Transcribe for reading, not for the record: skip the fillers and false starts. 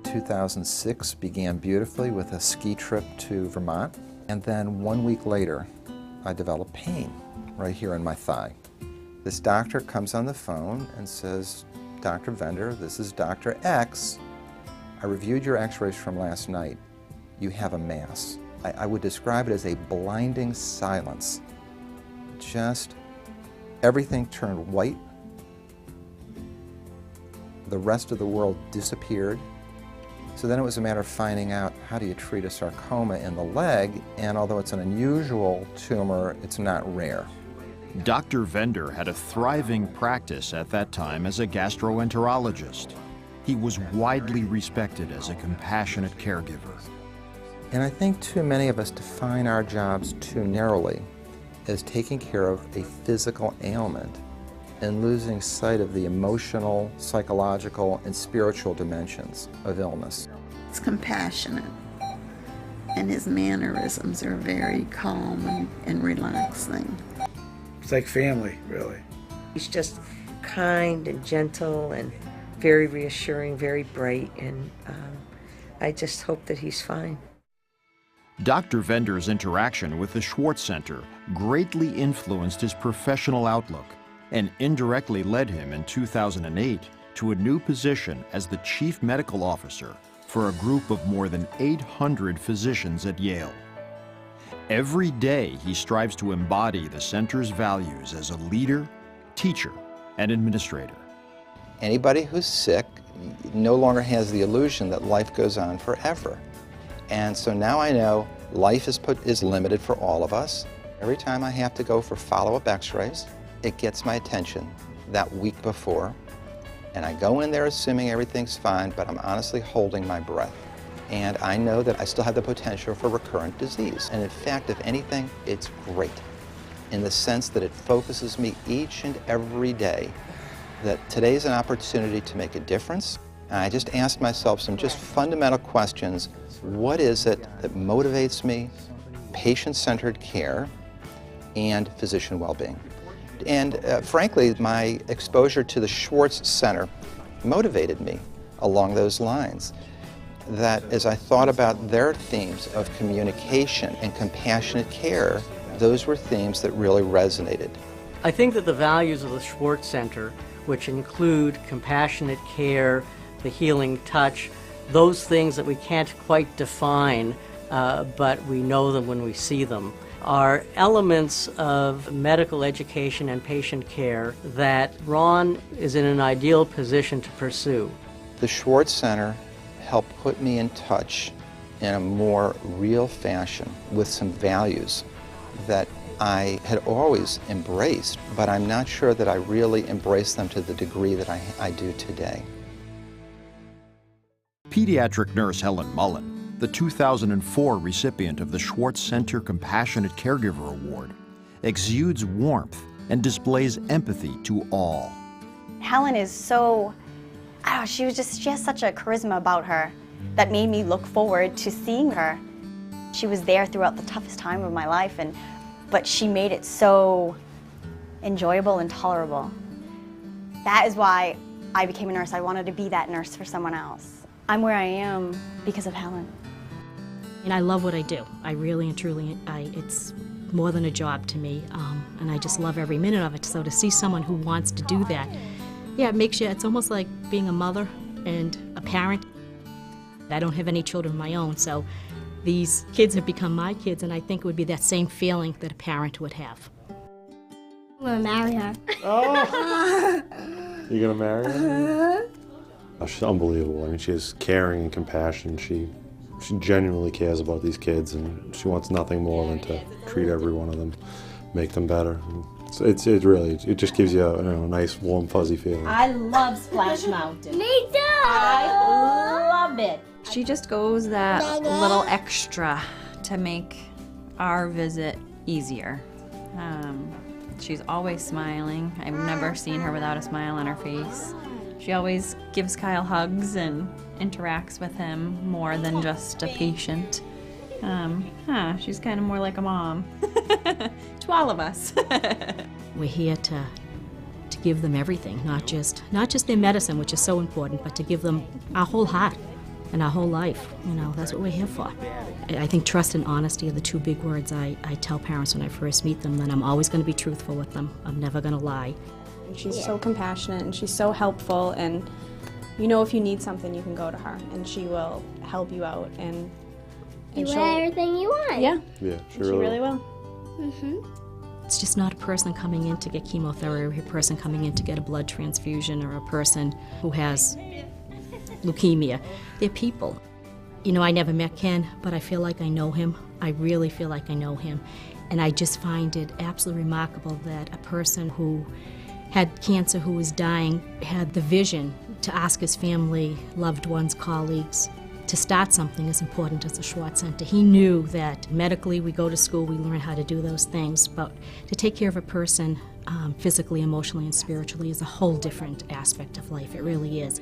2006 began beautifully with a ski trip to Vermont, and then 1 week later I developed pain right here in my thigh. This doctor comes on the phone and says, "Dr. Vender, this is Dr. X. I reviewed your x-rays from last night. You have a mass." I would describe it as a blinding silence. Just everything turned white. The rest of the world disappeared. So then it was a matter of finding out, how do you treat a sarcoma in the leg? And although it's an unusual tumor, it's not rare. Dr. Vender had a thriving practice at that time as a gastroenterologist. He was widely respected as a compassionate caregiver. And I think too many of us define our jobs too narrowly as taking care of a physical ailment and losing sight of the emotional, psychological, and spiritual dimensions of illness. It's compassionate, and his mannerisms are very calm and relaxing. It's like family, really. He's just kind and gentle and very reassuring, very bright, and I just hope that he's fine. Dr. Vender's interaction with the Schwartz Center greatly influenced his professional outlook and indirectly led him in 2008 to a new position as the Chief Medical Officer for a group of more than 800 physicians at Yale. Every day, he strives to embody the center's values as a leader, teacher, and administrator. Anybody who's sick no longer has the illusion that life goes on forever. And so now I know life is limited for all of us. Every time I have to go for follow-up x-rays, it gets my attention that week before. And I go in there assuming everything's fine, but I'm honestly holding my breath. And I know that I still have the potential for recurrent disease. And in fact, if anything, it's great in the sense that it focuses me each and every day that today's an opportunity to make a difference. And I just asked myself some just fundamental questions. What is it that motivates me? Patient-centered care and physician well-being. And frankly, my exposure to the Schwartz Center motivated me along those lines. That as I thought about their themes of communication and compassionate care, those were themes that really resonated. I think that the values of the Schwartz Center, which include compassionate care, the healing touch, those things that we can't quite define, but we know them when we see them, are elements of medical education and patient care that Ron is in an ideal position to pursue. The Schwartz Center helped put me in touch in a more real fashion with some values that I had always embraced, but I'm not sure that I really embraced them to the degree that I do today. Pediatric nurse Helen Mullen, the 2004 recipient of the Schwartz Center Compassionate Caregiver Award, exudes warmth and displays empathy to all. Helen is so, she has such a charisma about her that made me look forward to seeing her. She was there throughout the toughest time of my life, but she made it so enjoyable and tolerable. That is why I became a nurse. I wanted to be that nurse for someone else. I'm where I am because of Helen. And I love what I do. I really and truly, it's more than a job to me, and I just love every minute of it. So to see someone who wants to do that, yeah, it makes you, it's almost like being a mother and a parent. I don't have any children of my own, so these kids have become my kids, and I think it would be that same feeling that a parent would have. I'm gonna marry her. Oh! You're gonna marry her? She's unbelievable. I mean, she has caring and compassion. She genuinely cares about these kids, and she wants nothing more than to treat every one of them, make them better. It just gives you a nice, warm, fuzzy feeling. I love Splash Mountain. Me too! I love it. She just goes that little extra to make our visit easier. She's always smiling. I've never seen her without a smile on her face. She always gives Kyle hugs and interacts with him more than just a patient. She's kind of more like a mom to all of us. We're here to give them everything, not just their medicine, which is so important, but to give them our whole heart. and our whole life. You know, that's what we're here for. I think trust and honesty are the two big words I tell parents when I first meet them, that I'm always going to be truthful with them. I'm never going to lie. She's so compassionate and she's so helpful, and you know if you need something you can go to her and she will help you out and do everything you want. Yeah. Yeah, she really will. It's just not a person coming in to get chemotherapy, or a person coming in to get a blood transfusion, or a person who has leukemia. They're people. You know, I never met Ken, but I feel like I know him. I really feel like I know him. And I just find it absolutely remarkable that a person who had cancer, who was dying, had the vision to ask his family, loved ones, colleagues, to start something as important as the Schwartz Center. He knew that medically we go to school, we learn how to do those things, but to take care of a person physically, emotionally, and spiritually is a whole different aspect of life. It really is.